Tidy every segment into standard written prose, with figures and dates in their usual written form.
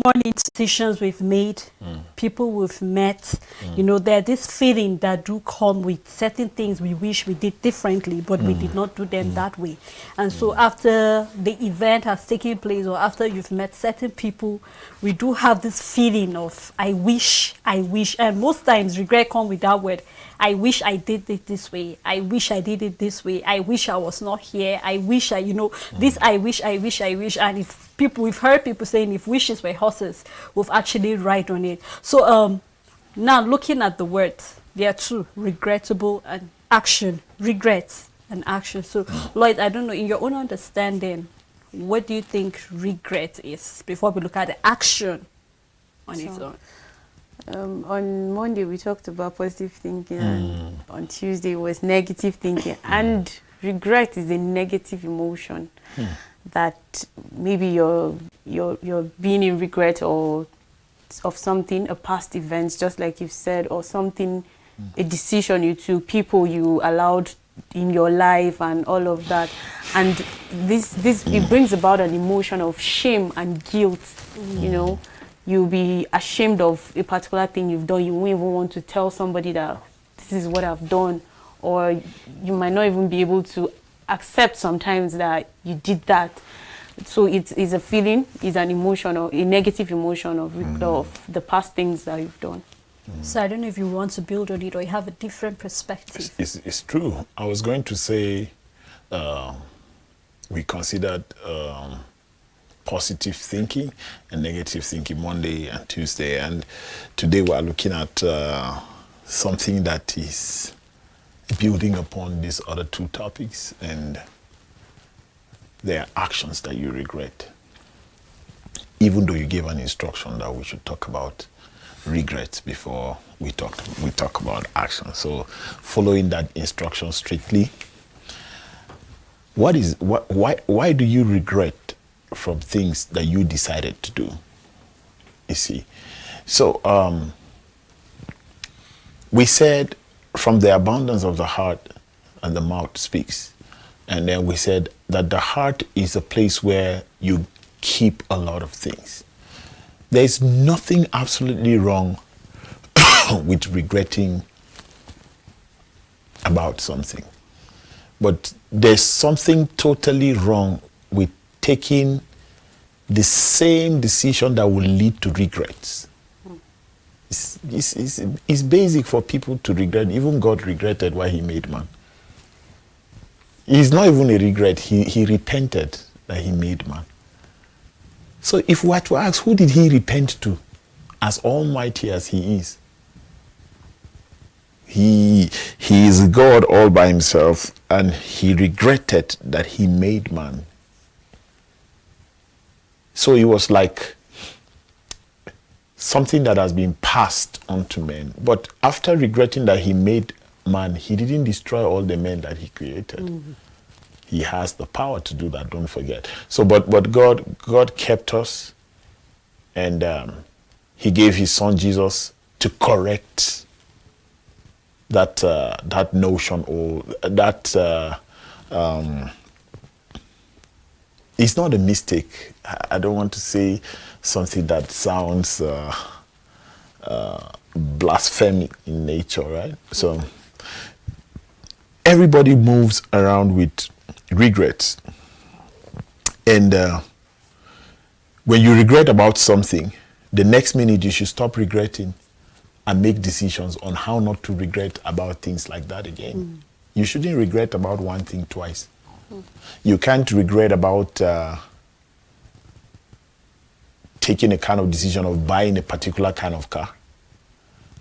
money decisions we've made, people we've met, there's this feeling that do come with certain things we wish we did differently, but we did not do them that way. And so after the event has taken place, or after you've met certain people, we do have this feeling of, I wish, and most times regret comes with that word. I wish I did it this way. I wish I did it this way. I wish I was not here. I wish this I wish. And we've heard people saying if wishes were horses, we've actually ride on it. So now looking at the words, there are two, regrettable and action. Regret and action. So Lloyd, I don't know, in your own understanding, what do you think regret is before we look at the action on its own? On Monday we talked about positive thinking, and on Tuesday was negative thinking. And regret is a negative emotion that maybe you're being in regret or of something, a past event, just like you've said, or something, a decision you took, people you allowed in your life, and all of that. And this it brings about an emotion of shame and guilt. You'll be ashamed of a particular thing you've done. You won't even want to tell somebody that this is what I've done, or you might not even be able to accept sometimes that you did that. So it's a feeling, it's an emotion, or a negative emotion of the past things that you've done. So I don't know if you want to build on it, or you have a different perspective. It's true. I was going to say we considered positive thinking and negative thinking Monday and Tuesday, and today we are looking at something that is building upon these other two topics, and there are actions that you regret, even though you gave an instruction that we should talk about regrets before we talk about action. So following that instruction strictly, why do you regret from things that you decided to do? You see, so we said from the abundance of the heart and the mouth speaks, and then we said that the heart is a place where you keep a lot of things. There's nothing absolutely wrong with regretting about something, but there's something totally wrong with taking the same decision that will lead to regrets. It's basic for people to regret. Even God regretted why he made man. It's not even a regret. He repented that he made man. So if we were to ask, who did he repent to, as almighty as he is? He is God all by himself, and he regretted that he made man. So it was like something that has been passed on to men. But after regretting that he made man, he didn't destroy all the men that he created. He has the power to do that, don't forget. So, but God kept us, and he gave his son Jesus to correct that notion, or that it's not a mistake. I don't want to say something that sounds blasphemy in nature, right? So everybody moves around with regrets, and when you regret about something, the next minute you should stop regretting and make decisions on how not to regret about things like that again. You shouldn't regret about one thing twice. You can't regret about taking a kind of decision of buying a particular kind of car,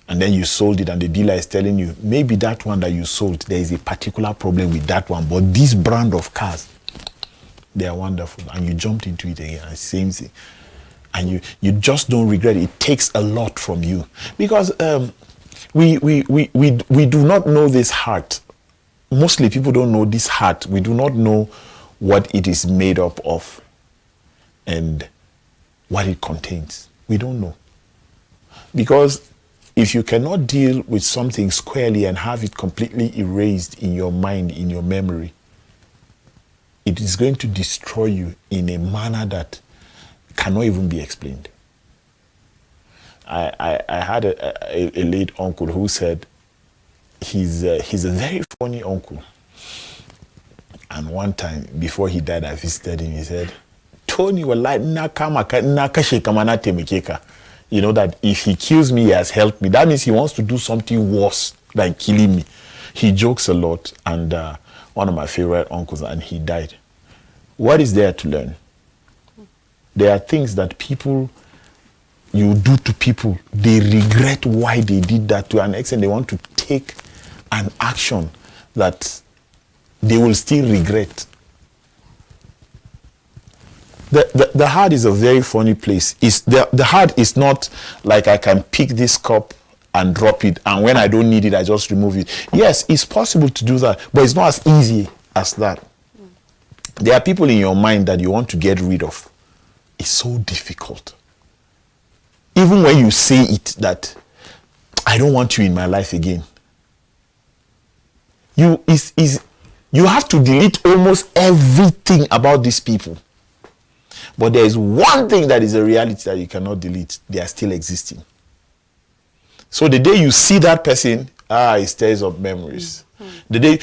and then you sold it, and the dealer is telling you, maybe that one that you sold, there is a particular problem with that one, but this brand of cars, they are wonderful, and you jumped into it again, and same thing. And you just don't regret it. It takes a lot from you, because we do not know this heart. Mostly people don't know this heart. We do not know what it is made up of and what it contains. We don't know. Because if you cannot deal with something squarely and have it completely erased in your mind, in your memory, it is going to destroy you in a manner that cannot even be explained. I had a late uncle who said he's a very funny uncle. And one time, before he died, I visited him. He said, Tony, you know that if he kills me, he has helped me. That means he wants to do something worse than killing me. He jokes a lot, and one of my favorite uncles, and he died. What is there to learn? There are things that you do to people, they regret why they did that to an extent. They want to take an action that they will still regret. The heart is a very funny place. The heart is not like I can pick this cup and drop it, and when I don't need it, I just remove it. Yes, it's possible to do that, but it's not as easy as that. There are people in your mind that you want to get rid of. It's so difficult. Even when you say it, that I don't want you in my life again. You have to delete almost everything about these people. But there is one thing that is a reality that you cannot delete. They are still existing. So the day you see that person, it stirs up memories.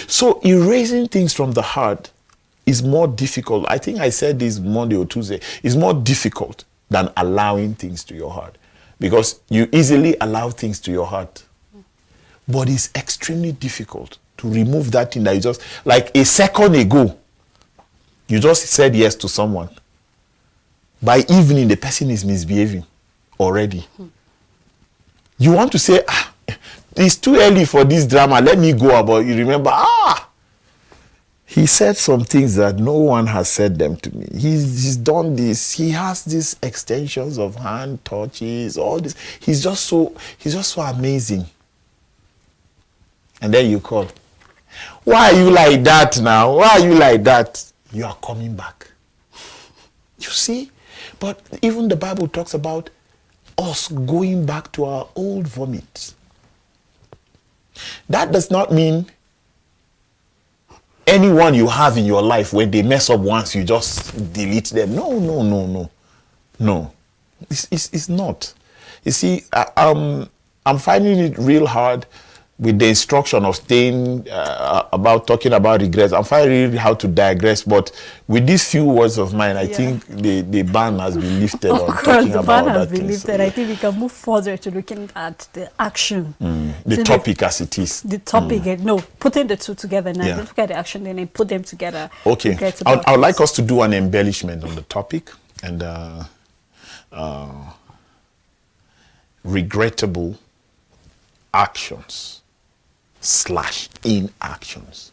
So erasing things from the heart is more difficult. I think I said this Monday or Tuesday. It's more difficult than allowing things to your heart. Because you easily allow things to your heart. But it's extremely difficult to remove that thing that you just, like a second ago, you just said yes to someone. By evening, the person is misbehaving already. You want to say, it's too early for this drama, let me go. But you remember, he said some things that no one has said them to me. He's done this. He has these extensions of hand touches, all this. He's just so amazing. And then you call. Why are you like that now? Why are you like that? You are coming back. You see? But even the Bible talks about us going back to our old vomit. That does not mean anyone you have in your life, when they mess up once, you just delete them. No. It's not. You see, I'm finding it real hard with the instruction of staying talking about regrets. I'm finding really how to digress, but with these few words of mine, I think the ban has been lifted on talking about that. Of course, the ban has been lifted. I think we can move further to looking at the action. The topic as it is. The topic, putting the two together now. Look at the action, then put them together. Okay, I would like us to do an embellishment on the topic, and regrettable actions / inactions.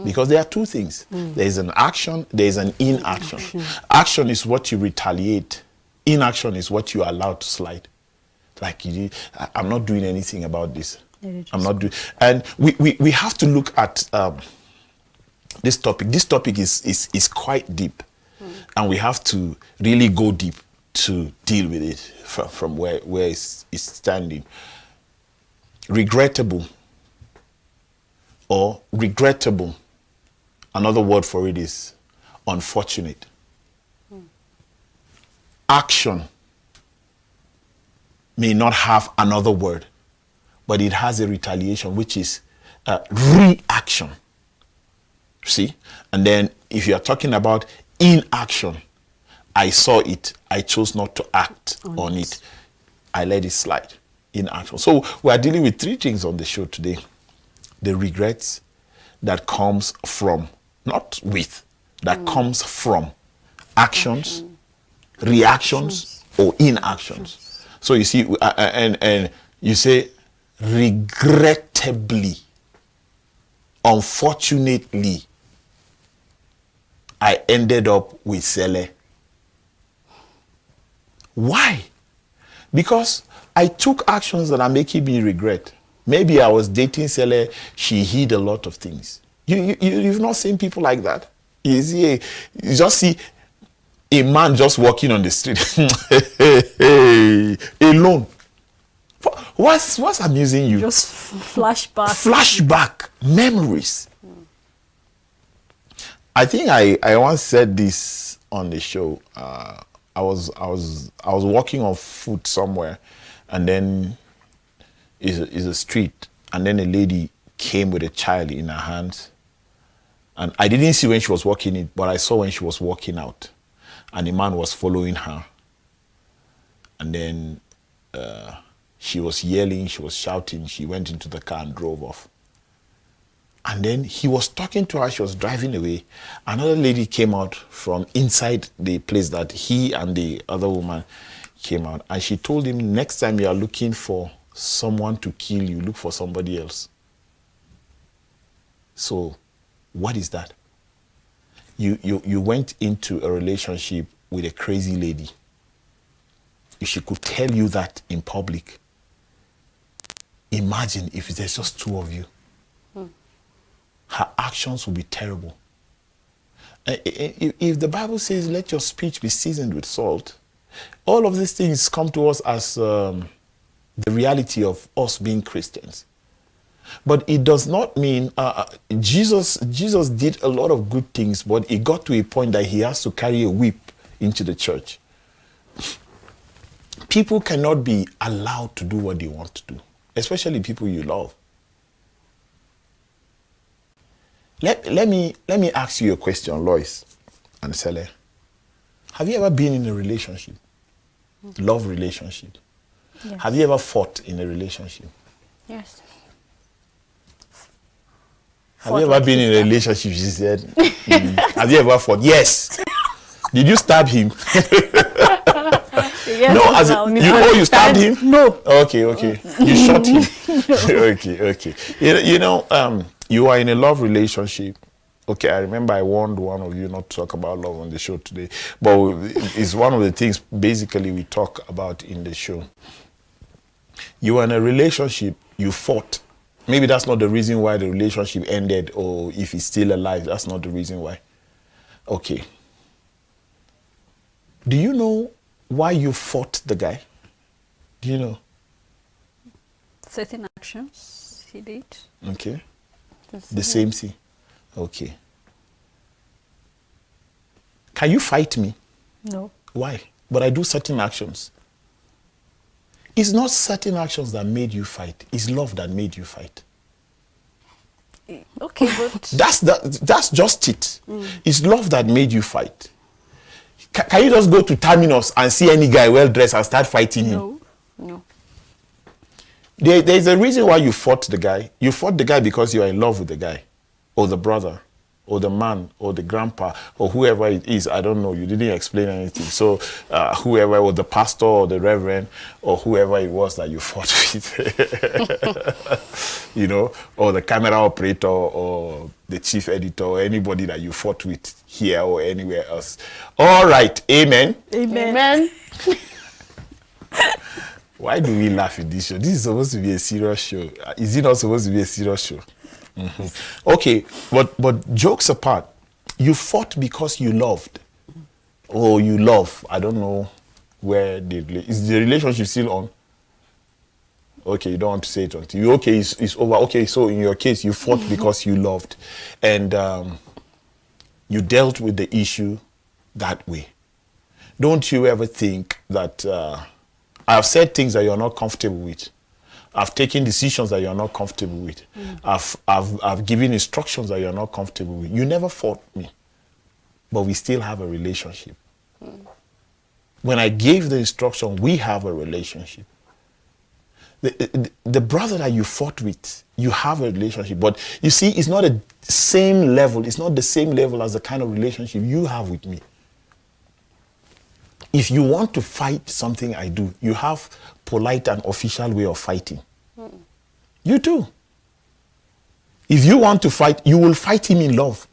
Because there are two things. There is an action, there is an inaction. Action is what you retaliate. Inaction is what you allow to slide. Like, I'm not doing anything about this. I'm not doing. And we have to look at this topic. This topic is quite deep. And we have to really go deep to deal with it from where it's standing. Regrettable. Or regrettable, another word for it is unfortunate. Action may not have another word, but it has a retaliation, which is reaction. See? And then if you are talking about inaction, I saw it, I chose not to act on it. I let it slide. Inaction. So we are dealing with three things on the show today. The regrets that comes from, not with, that comes from actions, reactions, or inactions. So you see, and you say, regrettably, unfortunately, I ended up with Sele. Why? Because I took actions that are making me regret. Maybe I was dating Sele, she hid a lot of things. You've not seen people like that. You just see a man just walking on the street alone. What's amusing you? Just flashback. Flashback memories. I think I once said this on the show. I was walking on foot somewhere, and then is a street, and then a lady came with a child in her hands, and I didn't see when she was walking in, but I saw when she was walking out, and the man was following her, and then she was yelling, she was shouting, she went into the car and drove off. And then he was talking to her, she was driving away. Another lady came out from inside the place that he and the other woman came out. And she told him, next time you are looking for someone to kill you, look for somebody else. So, what is that? You went into a relationship with a crazy lady. If she could tell you that in public, imagine if there's just two of you. Her actions will be terrible. If the Bible says, let your speech be seasoned with salt, all of these things come to us as the reality of us being Christians. But it does not mean Jesus did a lot of good things, but it got to a point that he has to carry a whip into the church. People cannot be allowed to do what they want to do, especially people you love. Let me ask you a question, Lois and Sele. Have you ever been in a relationship? Love relationship? Yes. Have you ever fought in a relationship? Yes. Have you ever been in a relationship? She said. Have you ever fought? Yes. Did you stab him? Yes, No, as you stabbed him? No. Okay. You shot him. Okay. You are in a love relationship. Okay, I remember I warned one of you not to talk about love on the show today, but it's one of the things basically we talk about in the show. You are in a relationship, you fought. Maybe that's not the reason why the relationship ended, or if he's still alive, that's not the reason why. Okay. Do you know why you fought the guy? Do you know? Certain actions he did. Okay. The same thing. Okay. Can you fight me? No. Why? But I do certain actions. It's not certain actions that made you fight. It's love that made you fight. Okay, but That's just it. It's love that made you fight. Can you just go to Terminus and see any guy well dressed and start fighting him? No. There's a reason why you fought the guy. You fought the guy because you are in love with the guy, or the brother, or the man, or the grandpa, or whoever it is. I don't know. You didn't explain anything. So whoever, or the pastor, or the reverend, or whoever it was that you fought with, or the camera operator, or the chief editor, or anybody that you fought with here or anywhere else. All right. Amen. Amen. Why do we laugh in this show? This is supposed to be a serious show. Is it not supposed to be a serious show? Mm-hmm. Okay, but jokes apart, you fought because you loved. Or you love. I don't know where is the relationship still on? Okay, you don't want to say it until you. Okay, it's over. Okay, so in your case, you fought because you loved, and you dealt with the issue that way. Don't you ever think that I've said things that you're not comfortable with. I've taken decisions that you're not comfortable with. I've given instructions that you're not comfortable with. You never fought me, but we still have a relationship. When I gave the instruction, we have a relationship. The brother that you fought with, you have a relationship. But you see, it's not the same level. It's not the same level as the kind of relationship you have with me. If you want to fight something I do, you have polite and official way of fighting. You do. If you want to fight, you will fight him in love.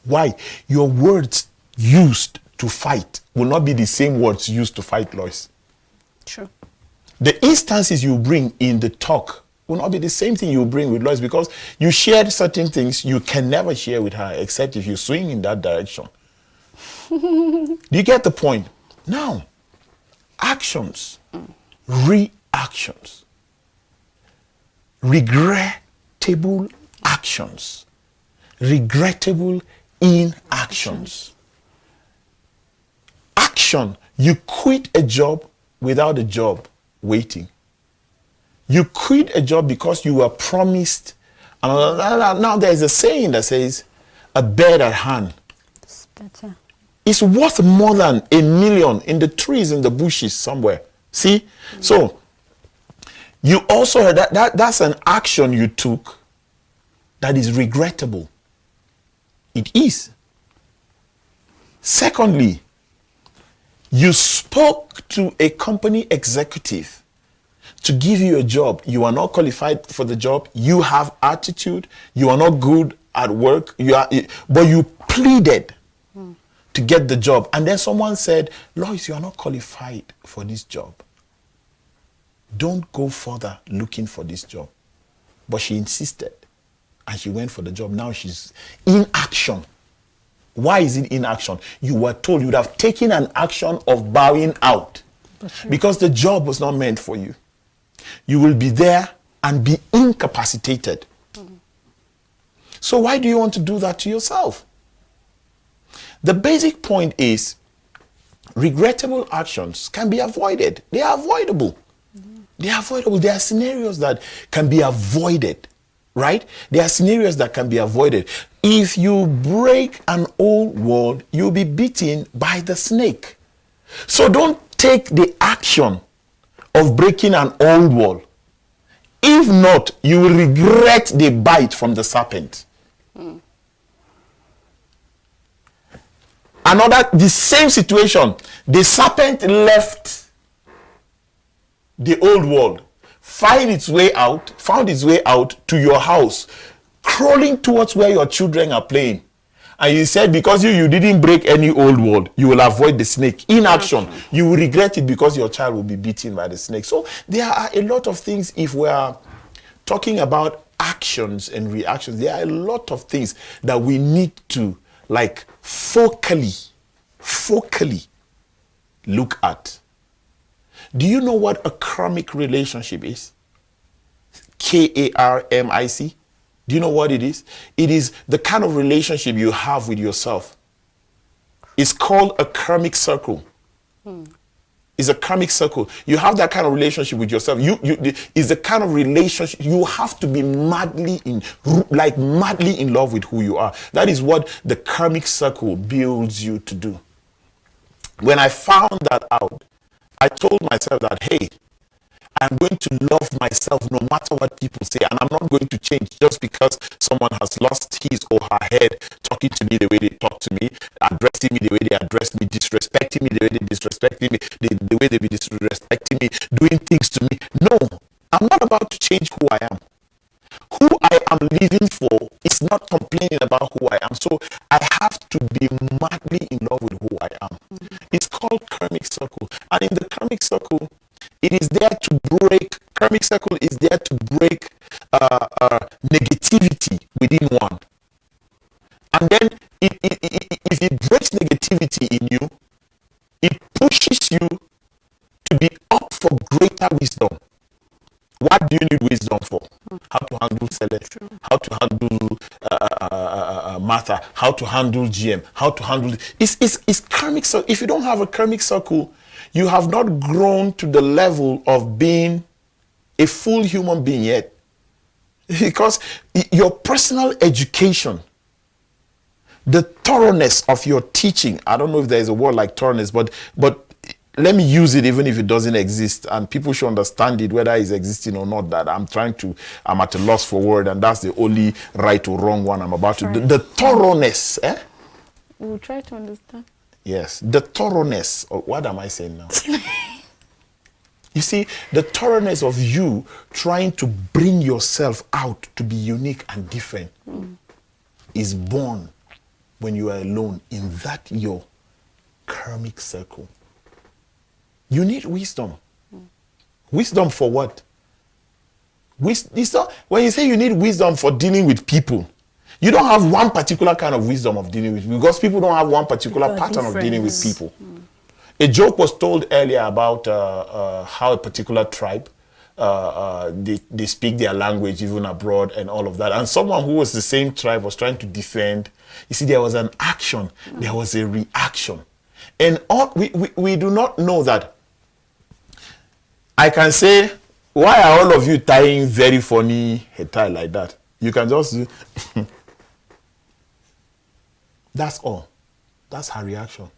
Why? Your words used to fight will not be the same words used to fight Lois. True. The instances you bring in the talk will not be the same thing you bring with Lois, because you shared certain things you can never share with her except if you swing in that direction. Do you get the point? Now, actions, reactions, regrettable actions, regrettable inactions. Action You quit a job without a job waiting. You quit a job because you were promised. Now there's a saying that says, a bird at hand It's better. is worth more than 1,000,000 in the trees, in the bushes somewhere. See? So, you also heard that's an action you took that is regrettable. It is. Secondly, you spoke to a company executive to give you a job. You are not qualified for the job. You have attitude. You are not good at work. But you pleaded to get the job. And then someone said, Lois, you are not qualified for this job. Don't go further looking for this job. But she insisted. And she went for the job. Now she's in action. Why is it in action? You were told you would have taken an action of bowing out. Because the job was not meant for you. You will be there and be incapacitated. So why do you want to do that to yourself? The basic point is, regrettable actions can be avoided. They are avoidable. They are avoidable. There are scenarios that can be avoided, right? There are scenarios that can be avoided. If you break an old wall, you'll be bitten by the snake. So don't take the action of breaking an old wall. If not, you will regret the bite from the serpent. The same situation. The serpent left the old wall, found its way out to your house, crawling towards where your children are playing. And you said, because you didn't break any old wall, you will avoid the snake. In action, you will regret it because your child will be beaten by the snake. So there are a lot of things. If we are talking about actions and reactions, there are a lot of things that we need to focally look at. Do you know what a karmic relationship is? Karmic. Do you know what it is? It is the kind of relationship you have with yourself. It's called a karmic circle. It's a karmic circle. You have that kind of relationship with yourself. It's the kind of relationship you have to be madly in love with who you are. That is what the karmic circle builds you to do. When I found that out, I told myself that, hey, I'm going to love myself no matter what people say, and I'm not going to change just because someone has lost his or her head talking to me the way they talk to me, addressing me the way they address me, disrespecting me the way they disrespect me, the way they be disrespecting me, doing things to me. No, I'm not about to change who I am. Who I am living for is not complaining about who I am. So I have to be madly in love with who I am. It's called karmic circle. And in the karmic circle, it is there to break, karmic circle is there to break negativity within one. And then if it breaks negativity in you, it pushes you to be up for greater wisdom. What do you need wisdom for? How to handle Celeste, how to handle Martha, how to handle GM, how to handle... It's karmic circle. If you don't have a karmic circle, you have not grown to the level of being a full human being yet. Because your personal education, the thoroughness of your teaching, I don't know if there's a word like thoroughness, but let me use it even if it doesn't exist, and people should understand it, whether it's existing or not, that I'm at a loss for word, and that's the only right or wrong one I'm about to do. The thoroughness, We'll try to understand. Yes, the thoroughness. What am I saying now? You see, the thoroughness of you trying to bring yourself out to be unique and different is born when you are alone in that your karmic circle. You need wisdom. Wisdom for what? Wisdom, when you say you need wisdom for dealing with people, you don't have one particular kind of wisdom of dealing with people, because people don't have one particular pattern of dealing with people. A joke was told earlier about how a particular tribe, they speak their language even abroad and all of that. And someone who was the same tribe was trying to defend. You see, there was an action, there was a reaction. And we do not know that. I can say, why are all of you tying very funny hair tie like that? You can just do that's all. That's her reaction.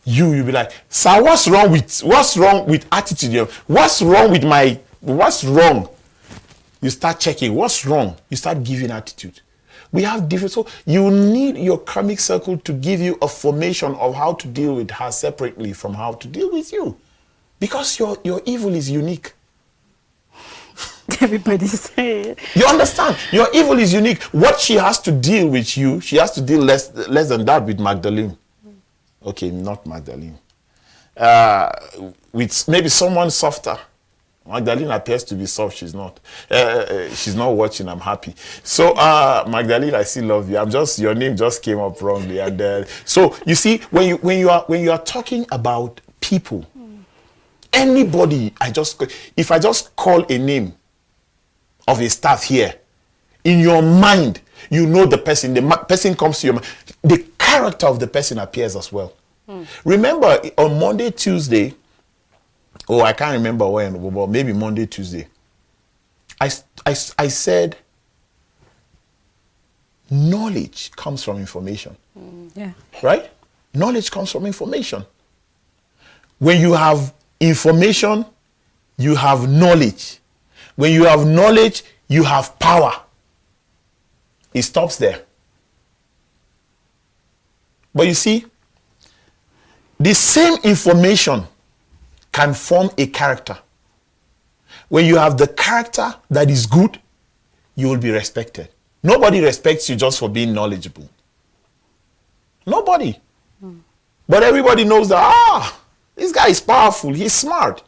You'll be like, sir, what's wrong with attitude? What's wrong? You start checking, what's wrong? You start giving attitude. We have different, so you need your karmic circle to give you a formation of how to deal with her separately from how to deal with you. Because your evil is unique. Everybody's saying. You understand? Your evil is unique. What she has to deal with you, she has to deal less than that with Magdalene. Okay, not Magdalene. With maybe someone softer. Magdalene appears to be soft. She's not. She's not watching. I'm happy. So, Magdalene, I still love you. Your name just came up wrongly. And so you see, when you are talking about people, anybody, if I just call a name of a staff here, in your mind, you know the person. The person comes to your mind. The character of the person appears as well. Remember, on Monday, Tuesday, I can't remember when, but maybe Monday, Tuesday, I said knowledge comes from information. Yeah. Right? Knowledge comes from information. When you have information, you have knowledge. When you have knowledge, you have power. It stops there. But you see, the same information can form a character. When you have the character that is good, you will be respected. Nobody respects you just for being knowledgeable. Nobody. But everybody knows that, this guy is powerful, he's smart.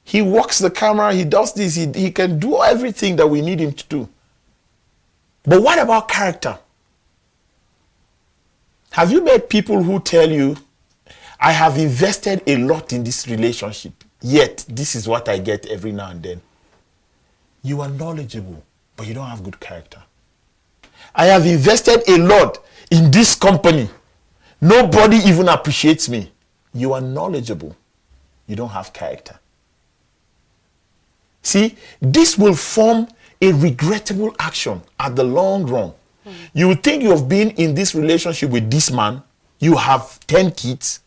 He works the camera, he does this, he can do everything that we need him to do. But what about character? Have you met people who tell you, I have invested a lot in this relationship, yet this is what I get every now and then? You are knowledgeable, but you don't have good character. I have invested a lot in this company. Nobody even appreciates me. You are knowledgeable. You don't have character. See, this will form a regrettable action at the long run. You would think you have been in this relationship with this man, you have 10 kids,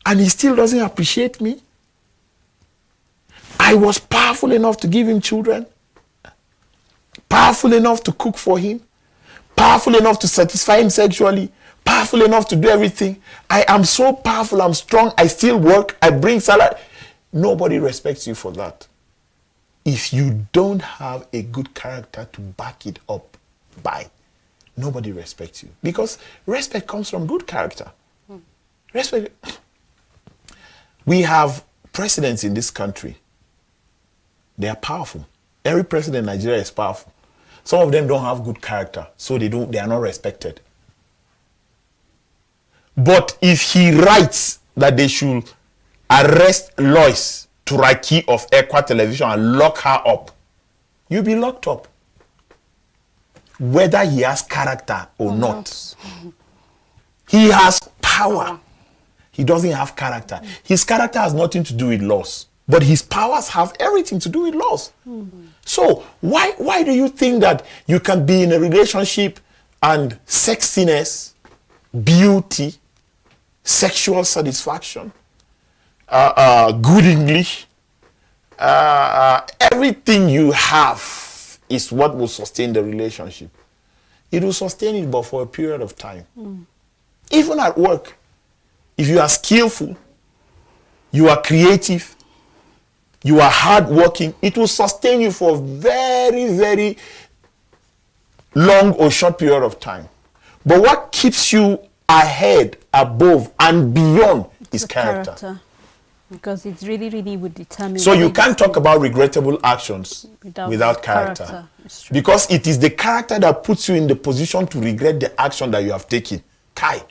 and he still doesn't appreciate me. I was powerful enough to give him children, powerful enough to cook for him, powerful enough to satisfy him sexually, powerful enough to do everything. I am so powerful, I'm strong, I still work, I bring salary. Nobody respects you for that. If you don't have a good character to back it up by, nobody respects you. Because respect comes from good character. Respect. We have presidents in this country. They are powerful. Every president in Nigeria is powerful. Some of them don't have good character, so they are not respected. But if he writes that they should arrest Lois Turaki of Equa Television and lock her up, you'll be locked up. Whether he has character or not. He has power. He doesn't have character. His character has nothing to do with laws. But his powers have everything to do with laws. So why do you think that you can be in a relationship and sexiness, beauty, sexual satisfaction, good English, everything you have is what will sustain the relationship. It will sustain it, but for a period of time. Even at work, if you are skillful, you are creative, you are hardworking, it will sustain you for a very, very long or short period of time. But what keeps you ahead, above, and beyond is character. Because it really, really would determine. So you can't talk about regrettable actions without character. Because it is the character that puts you in the position to regret the action that you have taken. Kai.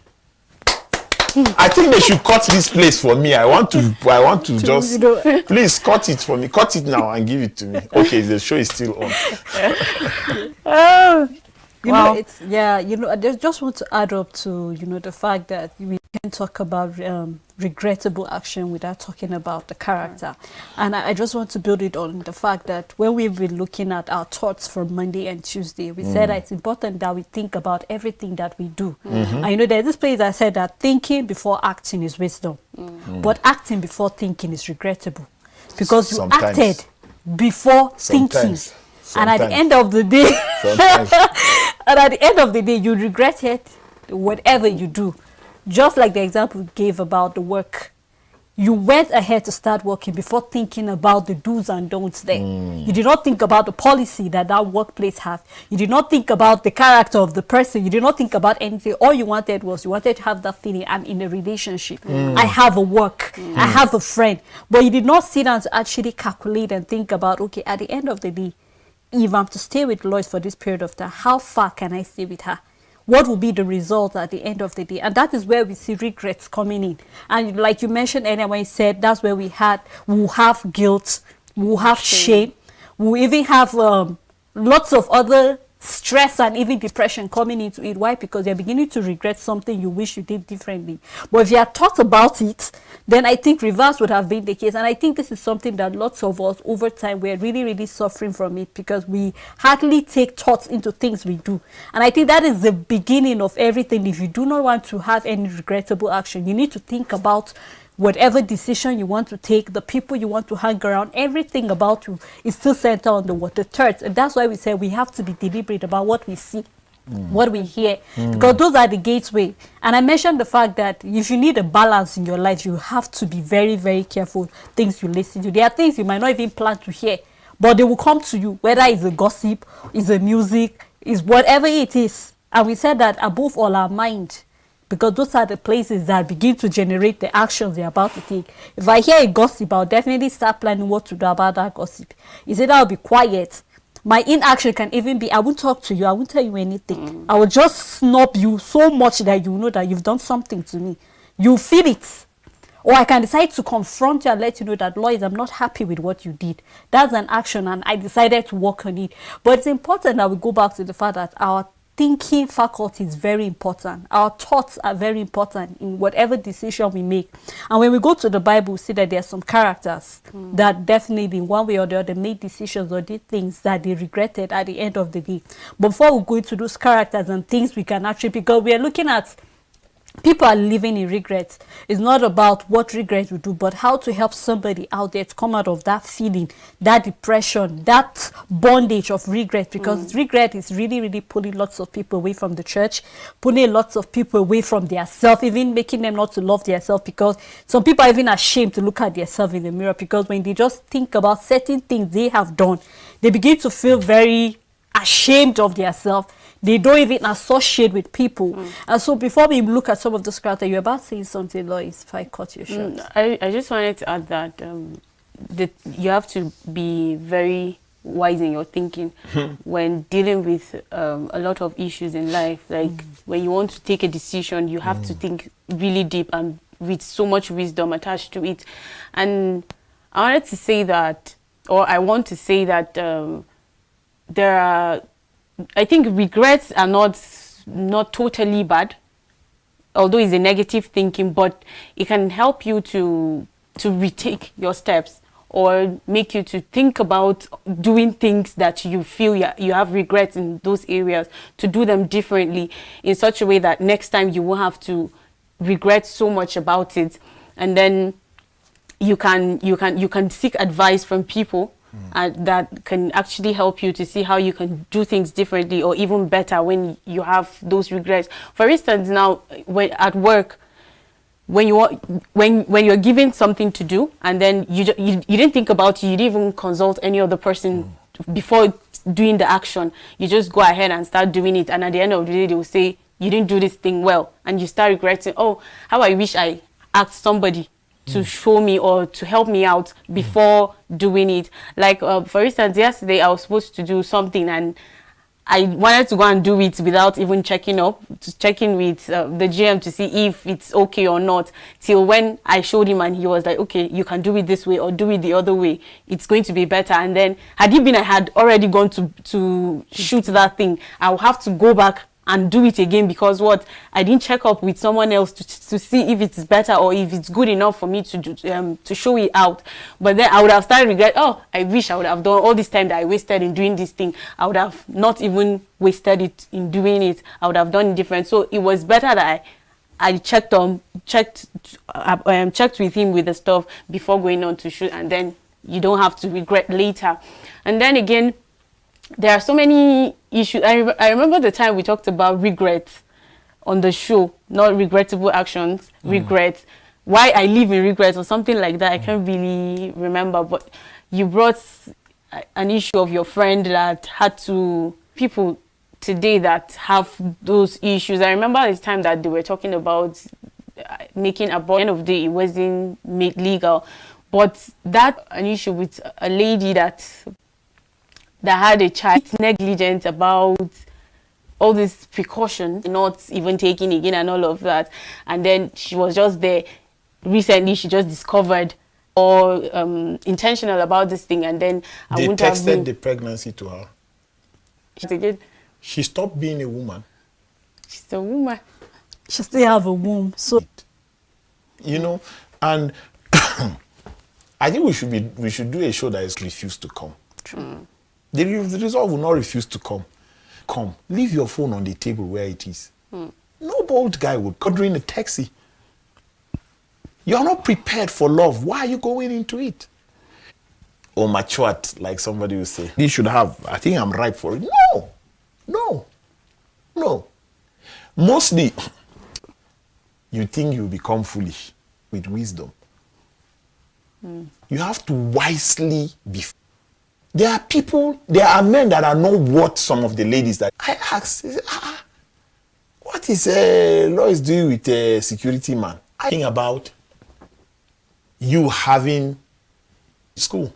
I think they should cut this place for me. I want to just, please cut it for me. Cut it now and give it to me. Okay, the show is still on. You know, I just want to add up to, the fact that we can talk about regrettable action without talking about the character. And I just want to build it on the fact that when we've been looking at our thoughts from Monday and Tuesday, we said that it's important that we think about everything that we do. And you know, there's this place I said that thinking before acting is wisdom, but acting before thinking is regrettable, because you acted before thinking. And at the end of the day, and at the end of the day, you regret it, whatever you do. Just like the example we gave about the work, you went ahead to start working before thinking about the do's and don'ts there. You did not think about the policy that workplace has. You did not think about the character of the person. You did not think about anything. All you wanted was, you wanted to have that feeling, I'm in a relationship. I have a work. I have a friend. But you did not sit down to actually calculate and think about, okay, at the end of the day, if I'm to stay with Lois for this period of time, how far can I stay with her? What will be the result at the end of the day? And that is where we see regrets coming in. And like you mentioned earlier when you said, that's where we'll have guilt, we'll have shame, we'll even have lots of other stress and even depression coming into it. Why? Because you're beginning to regret something you wish you did differently. But if you had thought about it, then I think reverse would have been the case. And I think this is something that lots of us over time, we're really, really suffering from it, because we hardly take thoughts into things we do. And I think that is the beginning of everything. If you do not want to have any regrettable action, you need to think about whatever decision you want to take, the people you want to hang around, everything about you is still centered on the thirds. And that's why we say we have to be deliberate about what we see, what we hear, because those are the gateway. And I mentioned the fact that if you need a balance in your life, you have to be very, very careful things you listen to. There are things you might not even plan to hear, but they will come to you, whether it's a gossip, it's a music, it's whatever it is. And we said that above all, our mind, because those are the places that begin to generate the actions they're about to take. If I hear a gossip, I'll definitely start planning what to do about that gossip. Is it I'll be quiet? My inaction can even be, I won't talk to you, I won't tell you anything. I will just snub you so much that you know that you've done something to me. You feel it. Or I can decide to confront you and let you know that, Lois, I'm not happy with what you did. That's an action, and I decided to work on it. But it's important that we go back to the fact that our thinking faculty is very important. Our thoughts are very important in whatever decision we make. And when we go to the Bible, we see that there are some characters that definitely in one way or the other made decisions or did things that they regretted at the end of the day. But before we go into those characters and things we can actually, because we are looking at people are living in regrets. It's not about what regret we do, but how to help somebody out there to come out of that feeling, that depression, that bondage of regret. Because regret is really, really pulling lots of people away from the church, pulling lots of people away from their self, even making them not to love their self, because some people are even ashamed to look at their self in the mirror, because when they just think about certain things they have done, they begin to feel very ashamed of their self. They don't even associate with people. And so before we look at some of those characters, you're about saying something, Lois, if I cut you short. I just wanted to add that, that you have to be very wise in your thinking when dealing with a lot of issues in life. Like when you want to take a decision, you have to think really deep and with so much wisdom attached to it. And I wanted to say that, or I want to say that there are, I think regrets are not totally bad, although it's a negative thinking, but it can help you to retake your steps or make you to think about doing things that you feel you have regrets in those areas, to do them differently in such a way that next time you won't have to regret so much about it. And then you can seek advice from people that can actually help you to see how you can do things differently or even better when you have those regrets. For instance, now when at work, when you're given something to do and then you didn't think about it, you didn't even consult any other person before doing the action, you just go ahead and start doing it, and at the end of the day they will say you didn't do this thing well, and you start regretting, oh, how I wish I asked somebody to show me or to help me out before doing it. Like for instance, yesterday I was supposed to do something and I wanted to go and do it without even checking with the GM to see if it's okay or not, till when I showed him and he was like, okay, you can do it this way or do it the other way, it's going to be better. And then had it been I had already gone to shoot that thing, I will have to go back and do it again because what? I didn't check up with someone else to see if it's better or if it's good enough for me to do, to show it out. But then I would have started regret, oh, I wish I would have done all this time that I wasted in doing this thing. I would have not even wasted it in doing it. I would have done it different. So it was better that I checked with him with the stuff before going on to shoot, and then you don't have to regret later. And then again, there are so many issues. I remember the time we talked about regrets on the show, not regrettable actions, regrets, why I live in regrets or something like that. I can't really remember, but you brought an issue of your friend that had to, people today that have those issues. I remember the time that they were talking about making abortion. At the end of the day, it wasn't made legal, but that an issue with a lady that had a child, negligent about all these precautions, not even taking again and all of that. And then she was just there. Recently, she just discovered or intentional about this thing. And then they texted the pregnancy to her. Again, she stopped being a woman. She's a woman. She still have a womb. So, you know, and I think we should do a show that is refused to come. The result will not refuse to come. Come, leave your phone on the table where it is. No bold guy would go during a taxi. You're not prepared for love. Why are you going into it? Or matured, like somebody will say. You should have. I think I'm ripe for it. No. Mostly, you think you become foolish with wisdom. You have to wisely be. There are men that are not worth some of the ladies that I ask, what is Lois doing with a security man? I think about you having school.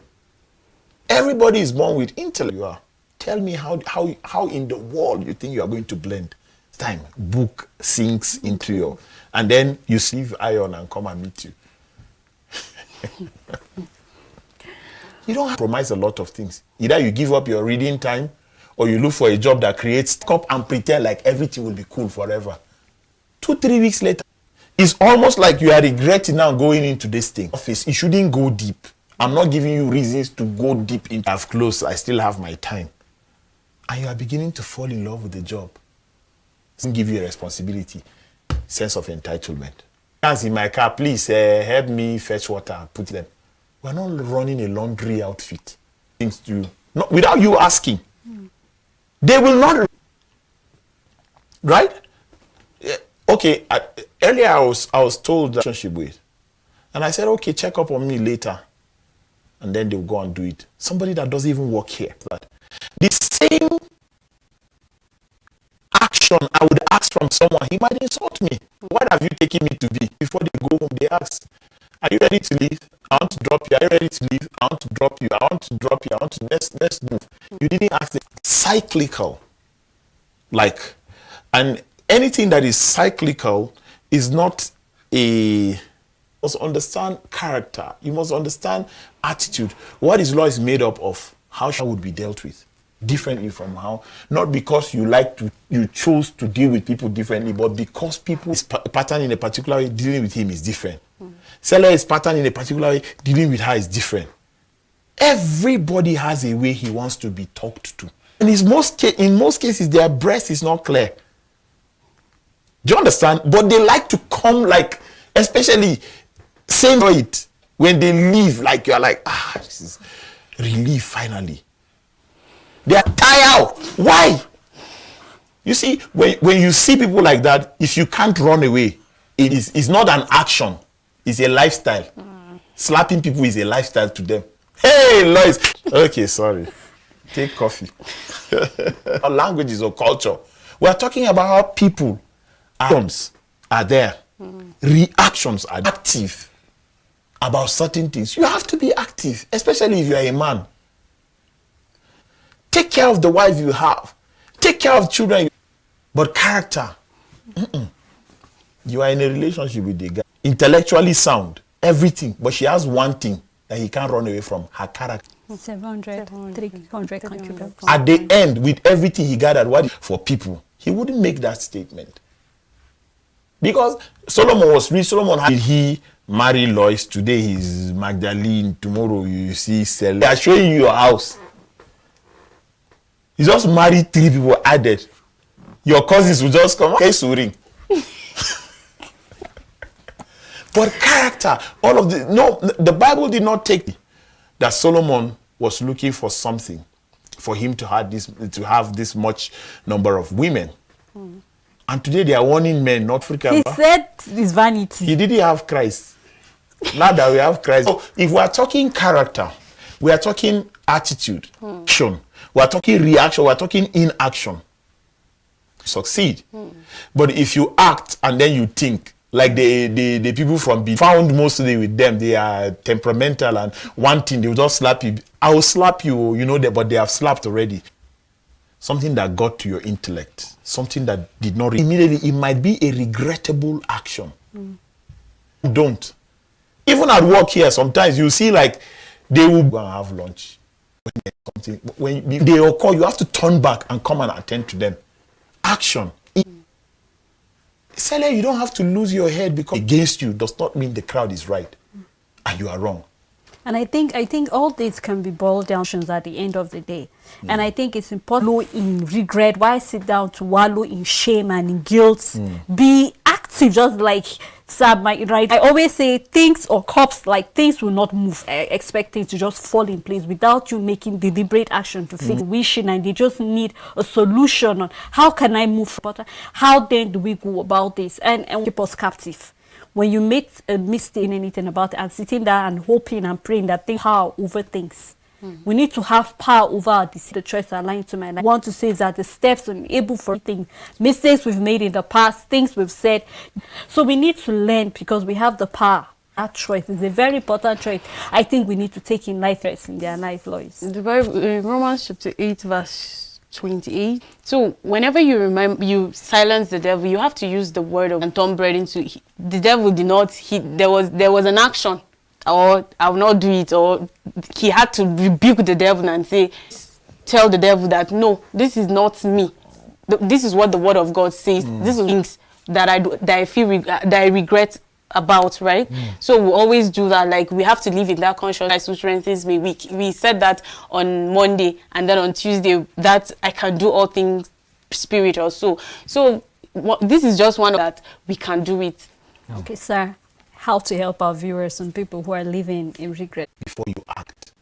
Everybody is born with intellect. You are. Tell me how in the world you think you are going to blend. Time, book sinks into your, and then you leave iron and come and meet you. You don't have to promise a lot of things. Either you give up your reading time or you look for a job that creates up and pretend like everything will be cool forever. 2-3 weeks later, it's almost like you are regretting now going into this thing. Office, it shouldn't go deep. I'm not giving you reasons to go deep into. I've closed, I still have my time. And you are beginning to fall in love with the job. It doesn't give you a responsibility, sense of entitlement. As in my car, please help me fetch water and put them. We're not running a laundry outfit. Things to not without you asking. They will not. Right? Okay. Earlier I was told that relationship with, and I said, okay, check up on me later, and then they'll go and do it. Somebody that doesn't even work here. But the same action I would ask from someone, he might insult me. What have you taken me to be? Before they go home, they ask, are you ready to leave? I want to drop you. Are you ready to leave? I want to drop you. I want to drop you. I want to let's move. You didn't ask it. Cyclical. Like, and anything that is cyclical is not a. You must understand character. You must understand attitude. What is law is made up of. How shall would be dealt with differently from how, not because you chose to deal with people differently, but because people's pattern in a particular way, dealing with him is different. Seller's pattern in a particular way, dealing with her is different. Everybody has a way he wants to be talked to. And in most cases, their breast is not clear. Do you understand? But they like to come like, especially saying it when they leave, like you're like, this is relief finally. They are tired. Why? You see, when you see people like that, if you can't run away, it's not an action. It's a lifestyle. Slapping people is a lifestyle to them. Hey, Lois. Okay, sorry. Take coffee. Our languages or culture. We are talking about how people, actions are there. Reactions are active about certain things. You have to be active, especially if you are a man. Take care of the wife you have. Take care of children. But character. You are in a relationship with the guy. Intellectually sound. Everything. But she has one thing that he can't run away from. Her character. 300 concubines. At the end, with everything he gathered, what for people, he wouldn't make that statement. Because Solomon was rich. Solomon did he marry Lois? Today he's Magdalene. Tomorrow you see Sel. They are showing you your house. You just married 3 people added. Your cousins will just come. Okay, Suring. But character, all of the no, the Bible did not take that Solomon was looking for something for him to have this much number of women. And today they are warning men, not African. He said it's vanity. He didn't have Christ. Now that we have Christ. So if we are talking character, we are talking attitude, action. We are talking reaction. We are talking inaction. Succeed. But if you act and then you think, like the people from B found mostly with them, they are temperamental, and one thing, they will just slap you. I will slap you, you know, but they have slapped already. Something that got to your intellect, something that did not immediately, it might be a regrettable action. Don't. Even at work here, sometimes you see like they will go and have lunch. When they occur, you have to turn back and come and attend to them. Action. Sele, you don't have to lose your head because against you does not mean the crowd is right and you are wrong. And I think all this can be boiled down at the end of the day. And I think it's important to wallow in regret. Why sit down to wallow in shame and in guilt? Be active, just like Sam might right. I always say things or cups, like things will not move. I expect things to just fall in place without you making deliberate action to fix wishing, and they just need a solution on how can I move further? How then do we go about this? And keep us captive. When you make a mistake in anything about it and sitting there and hoping and praying that things power over things. We need to have power over our decision, the choice aligned to my life. I want to say that the steps to be able for things, mistakes we've made in the past, things we've said. So we need to learn because we have the power. That choice is a very important choice. I think we need to take in life in their life, Lois. The Bible, Romans chapter 8, verse 28. So whenever you silence the devil, you have to use the word of and turn bread into. The devil did not. There was an action, or I will not do it, or he had to rebuke the devil and say, tell the devil that no, this is not me. This is what the word of God says. This is things that I regret about, right? So we always do that. Like we have to live in that consciousness to strengthens me. We said that on Monday, and then on Tuesday that I can do all things spiritual. So this is just one that we can do it. Okay, sir. How to help our viewers and people who are living in regret? Before you act,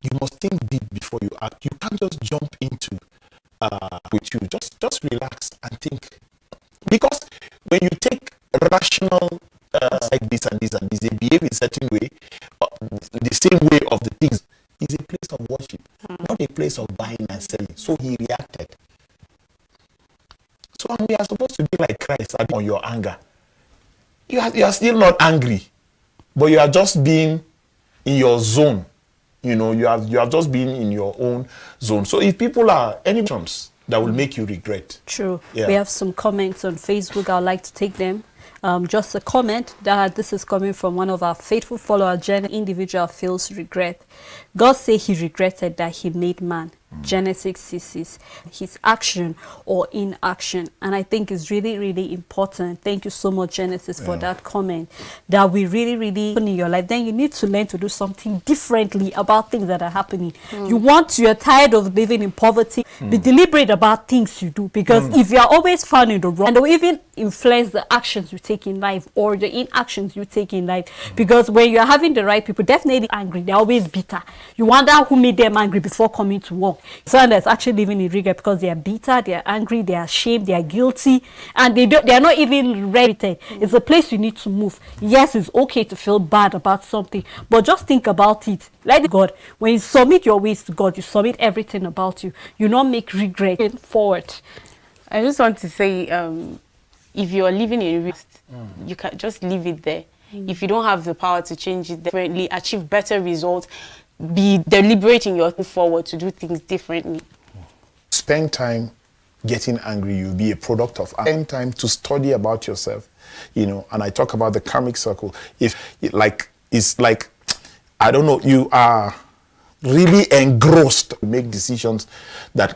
you must think deep before you act. You can't just jump into with you. Just relax and think, because when you take rational like this and this and this, they behave in a certain way, the same way of the things is a place of worship, not a place of buying and selling. So he reacted. So we are supposed to be like Christ on your anger. You are still not angry, but you are just being in your zone. You know, you have just been in your own zone. So if people are any terms that will make you regret. True. Yeah. We have some comments on Facebook. I'd like to take them. Just a comment that this is coming from one of our faithful followers. Genesis, individual feels regret. God said he regretted that he made man. Genesis 6, his action or inaction. And I think it's really, really important. Thank you so much, Genesis, for that comment. That we really in your life. Then you need to learn to do something differently about things that are happening. You're tired of living in poverty. Be deliberate about things you do. Because if you are always found in the wrong, and they'll even influence the actions you take in life or the inactions you take in life. Because when you're having the right people, definitely angry, they're always bitter. You wonder who made them angry before coming to work. Someone that's actually living in regret because they are bitter, they are angry, they are ashamed, they are guilty, and they are not even ready. It's a place you need to move. Yes, it's okay to feel bad about something, but just think about it. Like God, when you submit your ways to God, you submit everything about you. You not make regret forward. I just want to say, if you are living in regret, you can just leave it there. If you don't have the power to change it differently, achieve better results, be deliberate in your forward to do things differently. Spend time getting angry. You'll be a product of anger. Spend time to study about yourself, you know. And I talk about the karmic circle. It's like I don't know, you are really engrossed to make decisions that